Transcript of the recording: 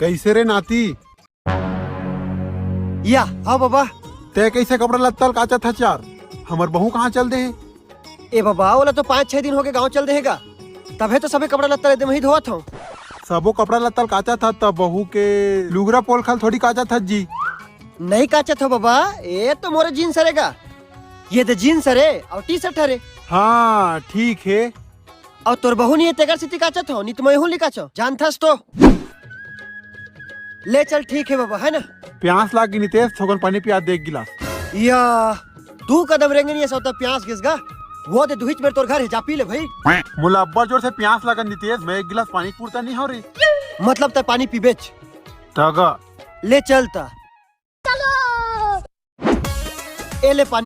कैसे रे नाती? या हाँ बाबा। ते कैसे कपड़ा लत्तल काचा था चार? हमर बहू कहाँ चल दे हैं? ए बाबा बोला तो 5-6 दिन हो गए गाँव चल देगा, तबे तो सभी कपड़ा लत्ता लेते वही धोत हूँ। सबो कपड़ा लत्तल काचा था, तब बहू के लुगरा पोल खल थोड़ी काचा था जी। नहीं काचा था बाबा, ये तो मोरे जीन्स रहेगा। ये तो जीन्स है और टी शर्ट है। हाँ ठीक है। और तोर बहू नहीं तेगर सिटी काचा था, नहीं तो मैं हूँ लिकाचो जान थास तो। ले चल ठीक है बाबा, है ना? प्यास लागी नितेश, थोकन पानी पिया दे एक गिलास। या 2 कदम रेंगे नहीं ऐसा प्यास गिसगा। वो दे दुहिच मेरे तोर घर है, जा पी ले भाई। मुला अब्बा जोर से प्यास लगा नितेश, मैं एक गिलास पानी पूरता नहीं हो रही। मतलब ते पानी पी बेच। तगा ले चलता ए ले पानी।